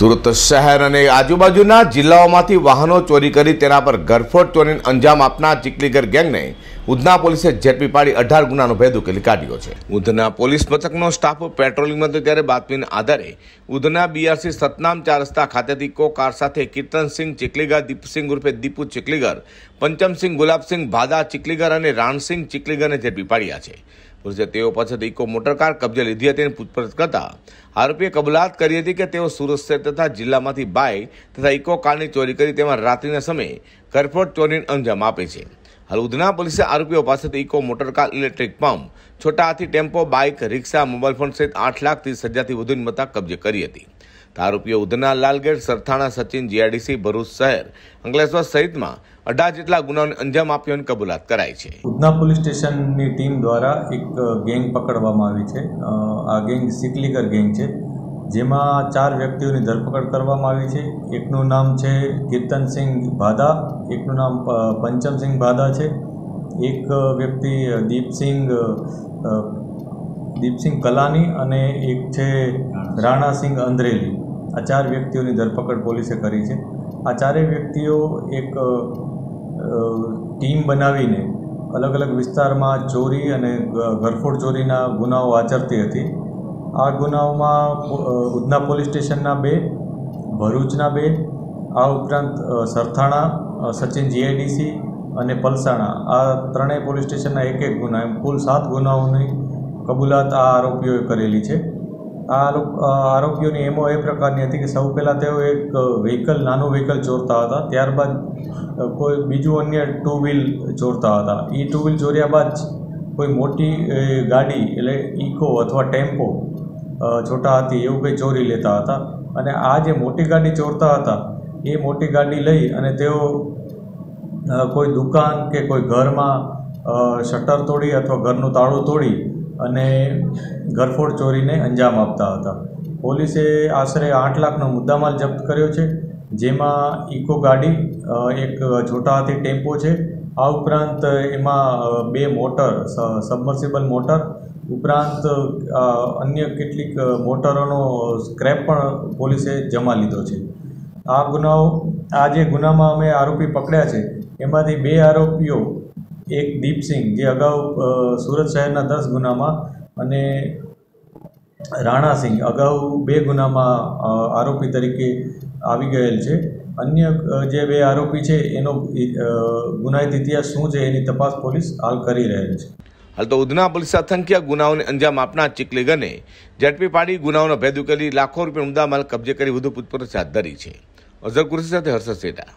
સુરત શહેર અને આજુબાજુના જિલ્લાઓમાંથી વાહનો ચોરી કરી તેના પર ગરફોડ ચોરીને અંજામ આપનાર ચીખલીગર ગેંગને ઉધના પોલીસે ઝડપી પાડી 18 ગુનાનો ભેદ ઉકેલી કાઢ્યો છે। ઉધના પોલીસ મથકનો સ્ટાફ પેટ્રોલિંગમાં હતો ત્યારે બાતમીના આધારે ઉધના બીઆરસી સતનામ 4 રસ્તા ખાતેથી ઇકો કાર સાથે કીર્તનસિંહ ચીખલીગર, દીપસિંહ ઉર્ફે દીપુ ચીખલીગર, પંચમસિંહ ગુલાબસિંહ ભાદા ચીખલીગર અને રાણસિંહ ચીખલીગરને ઝડપી પાડ્યા છે। પોલીસે તેઓ પાસેથી ઇકો મોટરકાર કબજે લીધી હતી અને પૂછપરછ કરતા આરોપીએ કબૂલાત કરી હતી કે તેઓ સુરત શહેર તથા જિલ્લામાંથી બાઇક તથા ઇકો કારની ચોરી કરી તેમાં રાત્રિના સમયે ગરફોડ ચોરીને અંજામ આપે છે। હાલ ઉધના પોલીસે આરોપીઓ પાસેથી ઇકો મોટરકાર, ઇલેક્ટ્રિક પંપ, છોટા હાથી ટેમ્પો, બાઇક, રિક્ષા, મોબાઈલ ફોન સહિત 8,30,000થી વધુની મત્તા કબજે કરી હતી। આરોપીઓ ઉધના, લાલગેટ, સરથાણા, સચિન, જીઆઈડીસી, ભરૂચ શહેર, અંકલેશ્વર સહિતમાં 18 જેટલા ગુનાઓને અંજામ આપ્યોની કબૂલાત કરાઈ છે। ઉધના પોલીસ સ્ટેશનની ટીમ દ્વારા એક ગેંગ પકડવામાં આવી છે। આ ગેંગ ચીખલીગર ગેંગ છે, જેમાં 4 વ્યક્તિઓની ધરપકડ કરવામાં આવી છે। એકનું નામ છે કીર્તનસિંહ ભાદા, એકનું નામ પંચમસિંહ ભાદા છે, એક વ્યક્તિ દીપસિંહ કલાની અને એક છે રાણાસિંહ અંદ્રેલી। આ 4 વ્યક્તિઓની ધરપકડ પોલીસે કરી છે। આ 4 વ્યક્તિઓ એક ટીમ બનાવીને અલગ અલગ વિસ્તારમાં ચોરી અને ગરફોડ ચોરીના ગુનાઓ આચરતી હતી। આ ગુનાઓમાં ઉધના પોલીસ સ્ટેશનના 2, ભરૂચના 2, આ ઉપરાંત સરથાણા, સચિન જીઆઈડીસી અને પલસાણા, આ ત્રણેય પોલીસ સ્ટેશનના 1-1 ગુના, એમ કુલ 7 ગુનાઓની કબૂલાત આ આરોપીઓએ કરેલી છે। આ આરોપીઓની એમો એ પ્રકારની હતી કે સૌ પહેલાં તેઓ એક નાનું વ્હીકલ ચોરતા હતા, ત્યારબાદ કોઈ બીજું અન્ય 2 વ્હીલ ચોરતા હતા। એ 2 વ્હીલ ચોર્યા બાદ કોઈ મોટી ગાડી એટલે ઇકો અથવા ટેમ્પો, છોટા હાથી એવું કંઈ ચોરી લેતા હતા। અને આ જે મોટી ગાડી ચોરતા હતા એ મોટી ગાડી લઈ અને તેઓ કોઈ દુકાન કે કોઈ ઘરમાં શટર તોડી અથવા ઘરનું તાળું તોડી અને ગરફોડ ચોરીને અંજામ આપતા હતા। પોલીસે આશરે 8 લાખનો મુદ્દામાલ જપ્ત કર્યો છે, જેમાં ઇકો ગાડી, એક છોટા હાથી ટેમ્પો છે, આ ઉપરાંત એમાં 2 મોટર, સબમર્સિબલ મોટર, ઉપરાંત અન્ય કેટલીક મોટરોનો સ્ક્રેપ પણ પોલીસે જમા લીધો છે। આ જે ગુનામાં અમે આરોપી પકડ્યા છે એમાંથી 2 આરોપીઓ, એક દીપસિંહ જે અગાઉ સુરત શહેરના 10 ગુનામાં અને રાણાસિંહ અગાઉ 2 ગુનામાં આરોપી તરીકે આવી ગયેલ છે। અન્ય જે 2 આરોપી છે એનો ગુનાહિત ઇતિહાસ શું છે એની તપાસ પોલીસ હાલ કરી રહેલ છે। હાલ તો ઉધના પોલીસે અસંખ્ય ગુનાઓને અંજામ આપનાર ચીખલીગરને ઝડપી પાડી ગુનાઓનો ભેદ ઉકેલી લાખો રૂપિયા મુદ્દામાલ કબજે કરી વધુ પૂછપરછ હાથ ધરી છે। અઝર કુરેશી સાથે હર્ષદ સેઠા।